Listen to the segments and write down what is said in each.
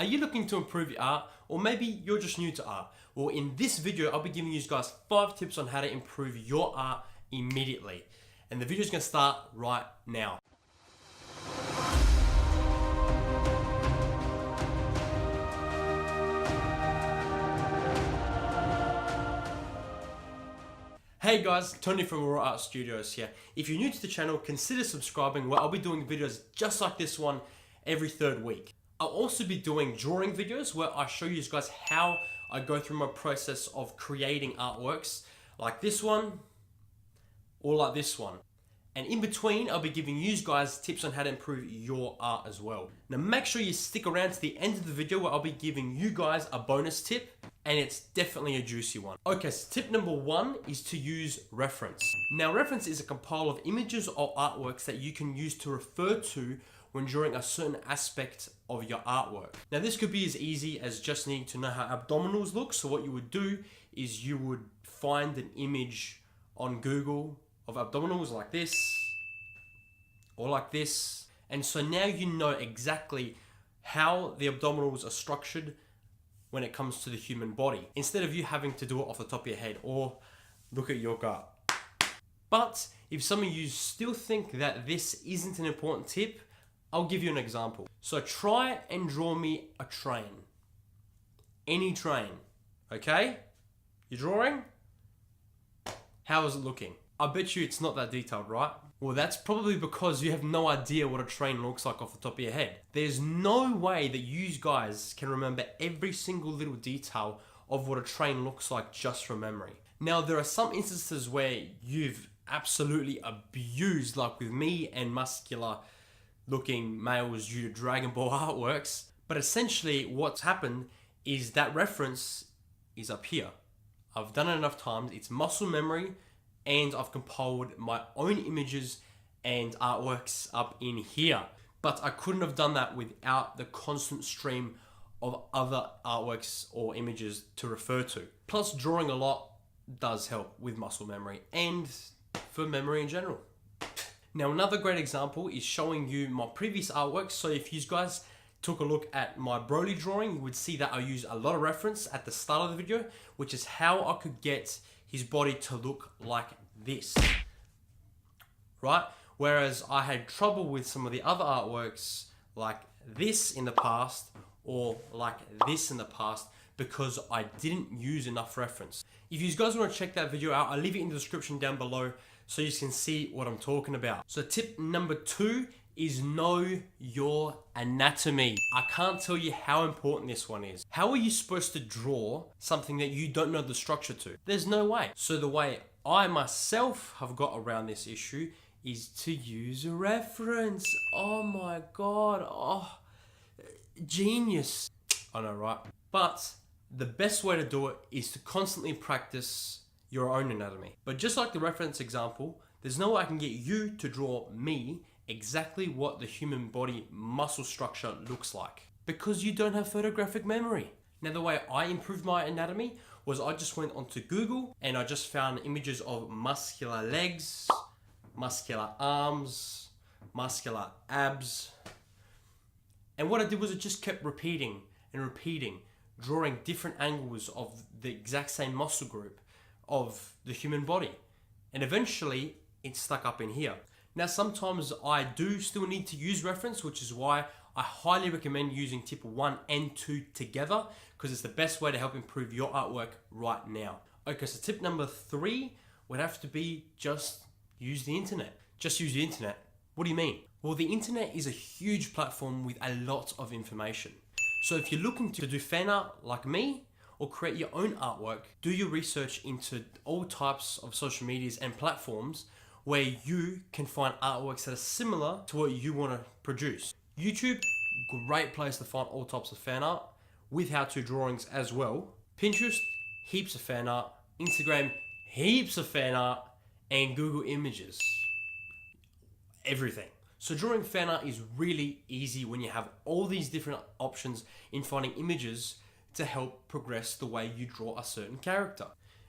Are you looking to improve your art, or maybe you're just new to art? Well, in this video, I'll be giving you guys 5 tips on how to improve your art immediately. And the video is going to start right now. Hey guys, Tony from Arora Art Studios here. If you're new to the channel, consider subscribing where I'll be doing videos just like this one every 3rd week. I'll also be doing drawing videos where I show you guys how I go through my process of creating artworks like this one or like this one. And in between, I'll be giving you guys tips on how to improve your art as well. Now make sure you stick around to the end of the video where I'll be giving you guys a bonus tip, and it's definitely a juicy one. Okay, so tip number 1 is to use reference. Now reference is a compile of images or artworks that you can use to refer to when drawing a certain aspect of your artwork. Now this could be as easy as just needing to know how abdominals look. So what you would do is you would find an image on Google of abdominals like this or like this. And so now you know exactly how the abdominals are structured when it comes to the human body, instead of you having to do it off the top of your head or look at your gut. But if some of you still think that this isn't an important tip, I'll give you an example. So try and draw me a train. Any train, okay? You're drawing? How is it looking? I bet you it's not that detailed, right? Well, that's probably because you have no idea what a train looks like off the top of your head. There's no way that you guys can remember every single little detail of what a train looks like just from memory. Now, there are some instances where you've absolutely abused, like with me and muscular looking males due to Dragon Ball artworks, but essentially what's happened is that reference is up here. I've done it enough times, it's muscle memory, and I've compiled my own images and artworks up in here. But I couldn't have done that without the constant stream of other artworks or images to refer to. Plus, drawing a lot does help with muscle memory and for memory in general. Now, another great example is showing you my previous artworks. So if you guys took a look at my Broly drawing, you would see that I use a lot of reference at the start of the video, which is how I could get his body to look like this, right? Whereas I had trouble with some of the other artworks like this in the past or like this in the past because I didn't use enough reference. If you guys want to check that video out, I'll leave it in the description down below so you can see what I'm talking about. So tip number 2 is know your anatomy. I can't tell you how important this one is. How are you supposed to draw something that you don't know the structure to? There's no way. So the way I myself have got around this issue is to use a reference. Oh my God, oh, genius. I know, right? But the best way to do it is to constantly practice your own anatomy. But just like the reference example, there's no way I can get you to draw me exactly what the human body muscle structure looks like because you don't have photographic memory. Now, the way I improved my anatomy was I just went onto Google and I just found images of muscular legs, muscular arms, muscular abs. And what I did was I just kept repeating and repeating, drawing different angles of the exact same muscle group of the human body. And eventually it stuck up in here. Now, sometimes I do still need to use reference, which is why I highly recommend using tip 1 and 2 together because it's the best way to help improve your artwork right now. Okay, so tip number 3 would have to be just use the internet. Just use the internet. What do you mean? Well, the internet is a huge platform with a lot of information. So if you're looking to do fan art like me or create your own artwork, do your research into all types of social medias and platforms where you can find artworks that are similar to what you want to produce. YouTube, great place to find all types of fan art with how-to drawings as well. Pinterest, heaps of fan art. Instagram, heaps of fan art. And Google Images, everything. So drawing fan art is really easy when you have all these different options in finding images to help progress the way you draw a certain character.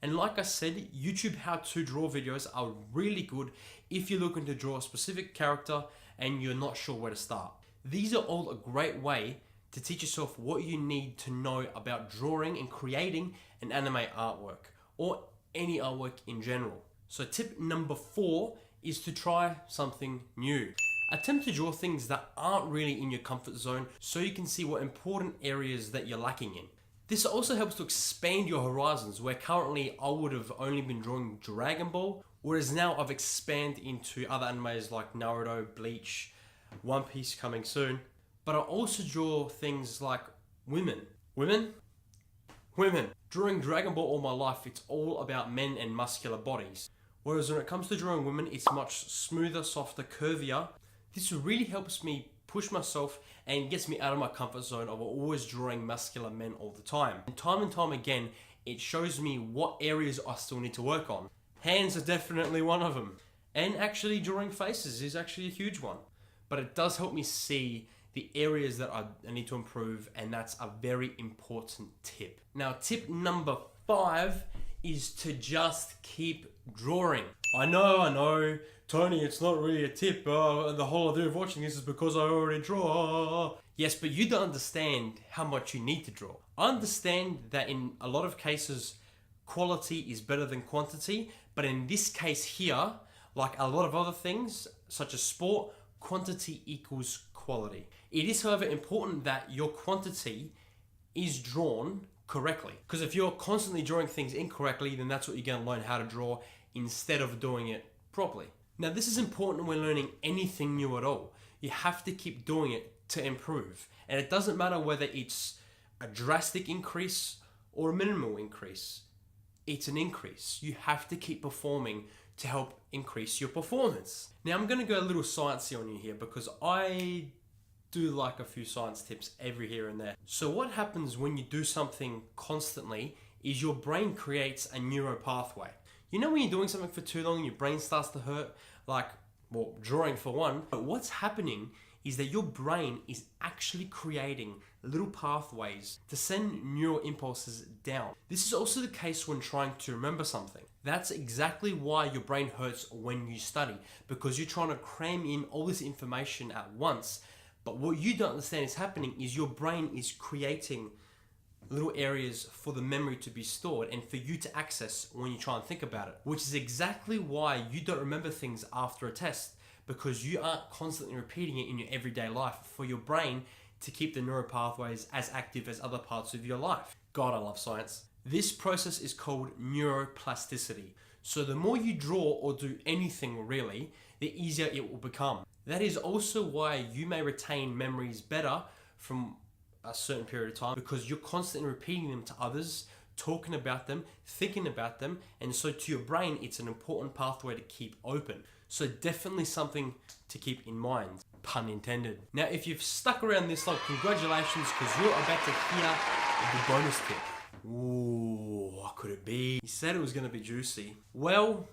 And like I said, YouTube how-to draw videos are really good if you're looking to draw a specific character and you're not sure where to start. These are all a great way to teach yourself what you need to know about drawing and creating an anime artwork, or any artwork in general. So tip number 4 is to try something new. Attempt to draw things that aren't really in your comfort zone so you can see what important areas that you're lacking in. This also helps to expand your horizons, where currently I would have only been drawing Dragon Ball, whereas now I've expanded into other animes like Naruto, Bleach, One Piece coming soon. But I also draw things like women. Women? Drawing Dragon Ball all my life, it's all about men and muscular bodies. Whereas when it comes to drawing women, it's much smoother, softer, curvier. This really helps me push myself and gets me out of my comfort zone of always drawing muscular men all the time. And time again, it shows me what areas I still need to work on. Hands are definitely one of them. And actually drawing faces is actually a huge one. But it does help me see the areas that I need to improve, and that's a very important tip. Now, tip number 5 is to just keep drawing. I know, Tony, it's not really a tip. The whole idea of watching this is because I already draw. Yes, but you don't understand how much you need to draw. I understand that in a lot of cases, quality is better than quantity, but in this case here, like a lot of other things, such as sport, quantity equals quality. It is, however, important that your quantity is drawn correctly. Because if you're constantly drawing things incorrectly, then that's what you're going to learn how to draw instead of doing it properly. Now, this is important when learning anything new at all. You have to keep doing it to improve. And it doesn't matter whether it's a drastic increase or a minimal increase. It's an increase. You have to keep performing to help increase your performance. Now, I'm going to go a little sciencey on you here because I do like a few science tips every here and there. So what happens when you do something constantly is your brain creates a neural pathway. You know when you're doing something for too long and your brain starts to hurt? Like, well, drawing for one. But what's happening is that your brain is actually creating little pathways to send neural impulses down. This is also the case when trying to remember something. That's exactly why your brain hurts when you study, because you're trying to cram in all this information at once. But what you don't understand is happening is your brain is creating little areas for the memory to be stored and for you to access when you try and think about it, which is exactly why you don't remember things after a test, because you aren't constantly repeating it in your everyday life for your brain to keep the neural pathways as active as other parts of your life. God, I love science. This process is called neuroplasticity. So the more you draw or do anything really, the easier it will become. That is also why you may retain memories better from a certain period of time, because you're constantly repeating them to others, talking about them, thinking about them, and so to your brain, it's an important pathway to keep open. So definitely something to keep in mind, pun intended. Now, if you've stuck around this long, congratulations, because you're about to hear the bonus tip. Ooh, what could it be? He said it was going to be juicy. Well,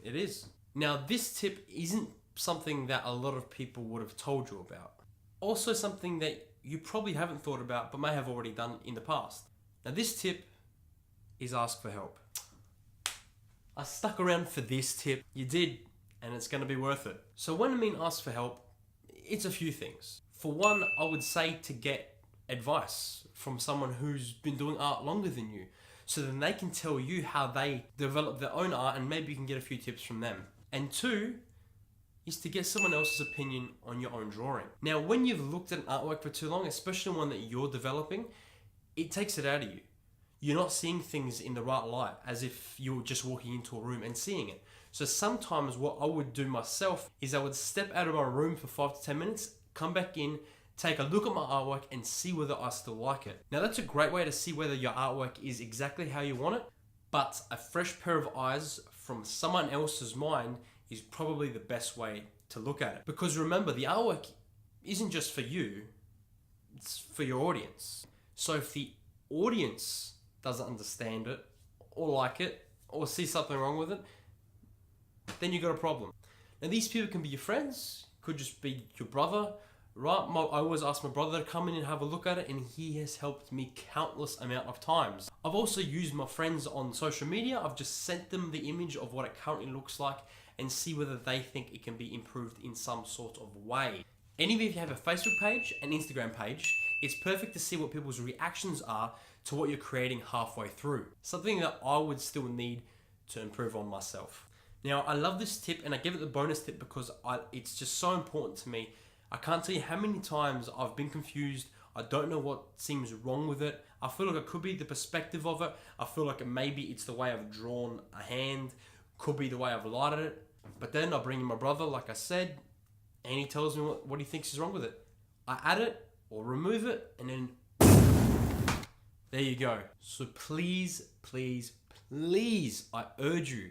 it is. Now, this tip isn't something that a lot of people would have told you about. Also something that you probably haven't thought about, but may have already done in the past. Now, this tip is ask for help. I stuck around for this tip. You did, and it's going to be worth it. So when I mean ask for help, it's a few things. For one, I would say to get advice from someone who's been doing art longer than you, so then they can tell you how they develop their own art, and maybe you can get a few tips from them. And 2 is to get someone else's opinion on your own drawing. Now, when you've looked at an artwork for too long, especially one that you're developing, it takes it out of you. You're not seeing things in the right light, as if you were just walking into a room and seeing it. So sometimes what I would do myself is I would step out of my room for 5 to 10 minutes, come back in, take a look at my artwork and see whether I still like it. Now, that's a great way to see whether your artwork is exactly how you want it, but a fresh pair of eyes from someone else's mind is probably the best way to look at it. Because remember, the artwork isn't just for you, it's for your audience. So if the audience doesn't understand it, or like it, or see something wrong with it, then you got a problem. Now, these people can be your friends, could just be your brother, right? I always ask my brother to come in and have a look at it, and he has helped me countless amount of times. I've also used my friends on social media. I've just sent them the image of what it currently looks like and see whether they think it can be improved in some sort of way. And even if you have a Facebook page, an Instagram page, It's perfect to see what people's reactions are to what you're creating halfway through. Something that I would still need to improve on myself. Now, I love this tip, and I give it the bonus tip because it's just so important to me. I can't tell you how many times I've been confused. I don't know what seems wrong with it. I feel like it could be the perspective of it. I feel like maybe it's the way I've drawn a hand. Could be the way I've lighted it. But then I bring in my brother, like I said, and he tells me what he thinks is wrong with it. I add it or remove it, and then there you go. So please, please, please, I urge you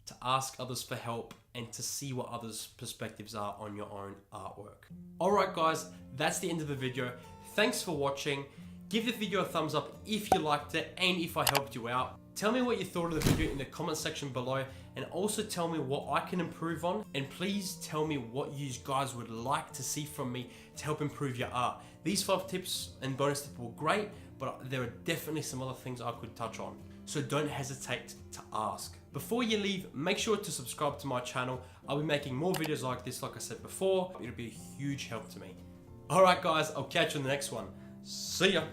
to ask others for help and to see what others' perspectives are on your own artwork. Alright guys, that's the end of the video. Thanks for watching. Give the video a thumbs up if you liked it and if I helped you out. Tell me what you thought of the video in the comment section below, and also tell me what I can improve on, and please tell me what you guys would like to see from me to help improve your art. These 5 tips and bonus tips were great, but there are definitely some other things I could touch on. So don't hesitate to ask. Before you leave, make sure to subscribe to my channel. I'll be making more videos like this, like I said before. It'll be a huge help to me. Alright guys, I'll catch you on the next one. See ya.